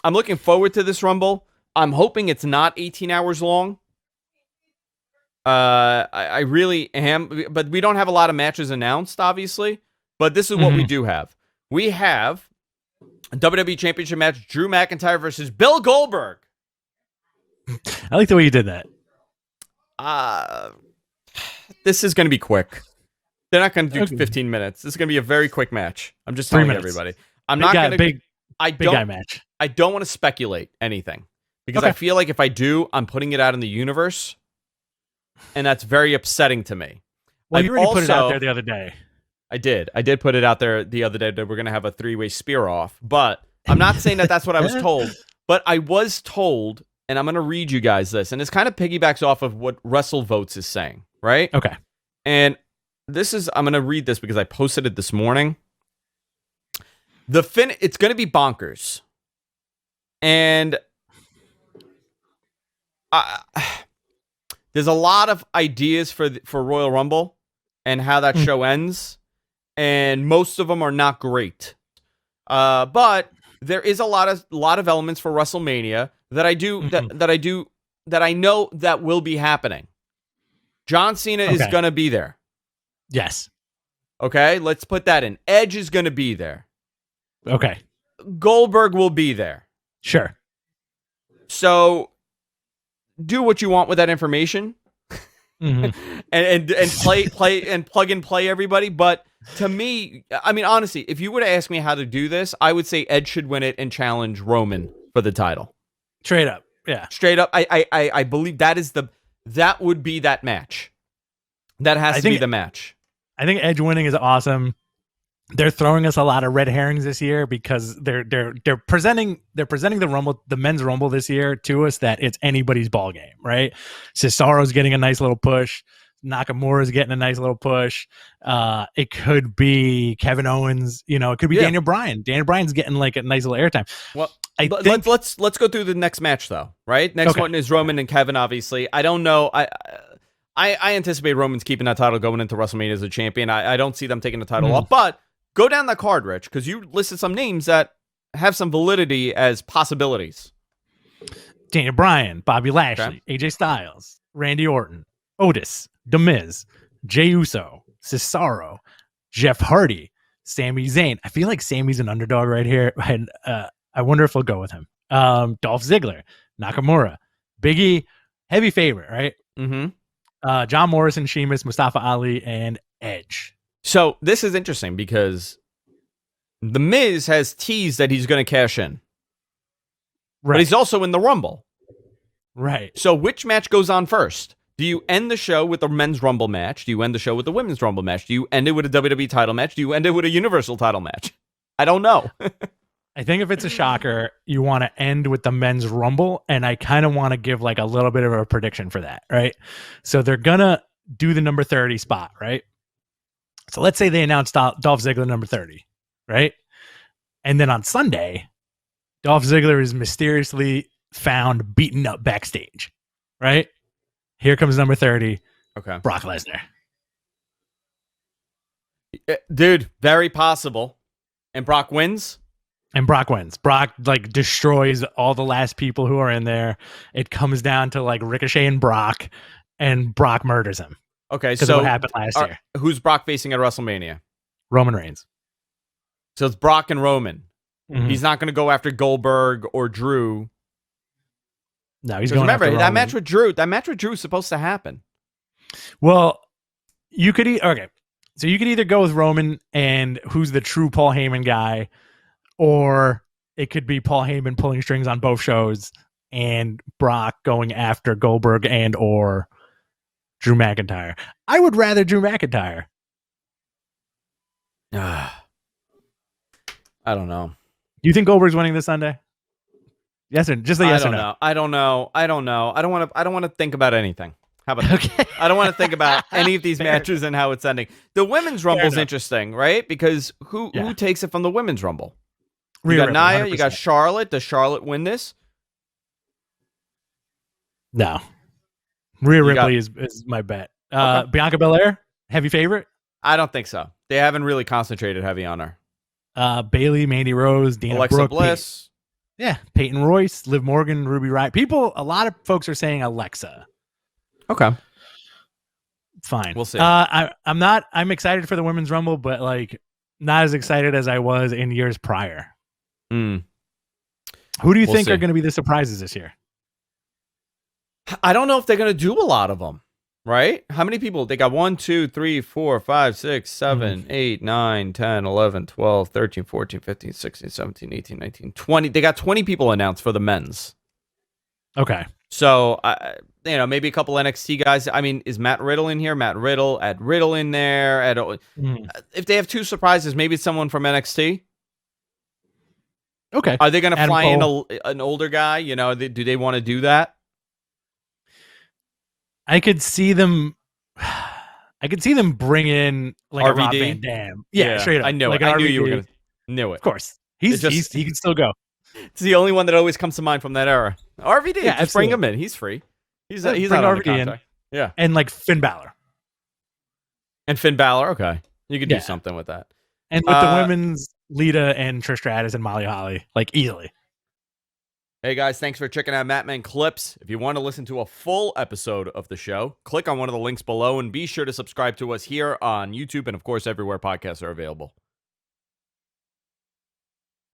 I'm looking forward to this Rumble. I'm hoping it's not 18 hours long. I really am, but we don't have a lot of matches announced, obviously. But this is what we do have. We have a WWE Championship match: Drew McIntyre versus Bill Goldberg. I like the way you did that. This is going to be quick. They're not going to do 15 minutes. This is going to be a very quick match. I'm just telling everybody. I'm not going to big guy match. I don't want to speculate anything because I feel like if I do, I'm putting it out in the universe, and that's very upsetting to me. Well, you already put it out there the other day. I did put it out there the other day that we're going to have a 3-way spear off, but I'm not saying that that's what I was told, but I was told, and I'm going to read you guys this, and this kind of piggybacks off of what WrestleVotes is saying, right? Okay. And I'm going to read this because I posted it this morning. It's going to be bonkers. And there's a lot of ideas for Royal Rumble and how that show ends, and most of them are not great. But there is a lot of elements for WrestleMania that I know that will be happening. John Cena is going to be there. Yes. Okay, let's put that in. Edge is going to be there. Okay. Goldberg will be there. Sure. So do what you want with that information. and play and plug and play everybody. But to me, I mean, honestly, if you were to ask me how to do this, I would say Edge should win it and challenge Roman for the title. Straight up. Yeah. Straight up. I believe that would be that match. That has to be the match. I think Edge winning is awesome. They're throwing us a lot of red herrings this year because they're presenting the men's Rumble this year to us that it's anybody's ball game, right? Cesaro's getting a nice little push. Nakamura's getting a nice little push. It could be Kevin Owens. It could be Daniel Bryan. Daniel Bryan's getting like a nice little airtime. Well, let's go through the next match though, right? Next one is Roman and Kevin. Obviously, I don't know. I anticipate Roman's keeping that title going into WrestleMania as a champion. I don't see them taking the title off, but go down that card, Rich, because you listed some names that have some validity as possibilities. Daniel Bryan, Bobby Lashley, AJ Styles, Randy Orton, Otis, The Miz, Jey Uso, Cesaro, Jeff Hardy, Sami Zayn. I feel like Sami's an underdog right here, and I wonder if he'll go with him. Dolph Ziggler, Nakamura, Big E, heavy favorite, right? Mm-hmm. John Morrison, Sheamus, Mustafa Ali, and Edge. So this is interesting because The Miz has teased that he's going to cash in. Right. But he's also in the Rumble. Right. So which match goes on first? Do you end the show with the men's Rumble match? Do you end the show with the women's Rumble match? Do you end it with a WWE title match? Do you end it with a Universal title match? I don't know. I think if it's a shocker, you want to end with the men's Rumble, and I kind of want to give like a little bit of a prediction for that, right? So they're going to do the number 30 spot, right? So let's say they announced Dolph Ziggler number 30, right? And then on Sunday, Dolph Ziggler is mysteriously found beaten up backstage, right? Here comes number 30, Brock Lesnar. Dude, very possible. And Brock wins? And Brock wins. Brock like destroys all the last people who are in there. It comes down to like Ricochet and Brock murders him. Okay, so what happened last year? Who's Brock facing at WrestleMania? Roman Reigns. So it's Brock and Roman. Mm-hmm. He's not going to go after Goldberg or Drew. No, he's going after Roman. That match with Drew is supposed to happen. Well, you could so you could either go with Roman and who's the true Paul Heyman guy, or it could be Paul Heyman pulling strings on both shows and Brock going after Goldberg and or Drew McIntyre. I would rather Drew McIntyre. I don't know. You think Goldberg's winning this Sunday? Yes or just a yes or no? I don't know. I don't want to think about anything. How about that? I don't want to think about any of these matches and how it's ending. The women's Rumble is interesting, right? Because who takes it from the women's Rumble? You got Nia, 100%. You got Charlotte. Does Charlotte win this? No. Rhea Ripley is my bet. Bianca Belair, heavy favorite? I don't think so. They haven't really concentrated heavy on her. Bayley, Mandy Rose, Dana Alexa Brooke, Bliss. Yeah, Peyton Royce, Liv Morgan, Ruby Riott. A lot of folks are saying Alexa. Okay. Fine. We'll see. I'm excited for the Women's Rumble, but like not as excited as I was in years prior. Mm. Who do you think are going to be the surprises this year? I don't know if they're going to do a lot of them, right? How many people? They got 1, 2, 3, 4, 5, 6, 7, 8, 9, 10, 11, 12, 13, 14, 15, 16, 17, 18, 19, 20. They got 20 people announced for the men's. Okay. So, maybe a couple NXT guys. I mean, is Matt Riddle in here? Matt Riddle, add Riddle in there. If they have 2 surprises, maybe it's someone from NXT. Okay. Are they going to fly in an older guy? Do they want to do that? I could see them bring in like RVD? a Rob Van Dam. Yeah, straight up. I knew like it. I knew you were going to. Knew it. Of course. He can still go. It's the only one that always comes to mind from that era. RVD, yeah, just bring him in. He's free. He's not on the contract. Yeah. And like Finn Balor. And Finn Balor, okay. You could do something with that. And with the women's, Lita and Trish Stratus and Molly Holly, like easily. Hey guys, thanks for checking out Mattman Clips. If you want to listen to a full episode of the show, click on one of the links below and be sure to subscribe to us here on YouTube and of course everywhere podcasts are available.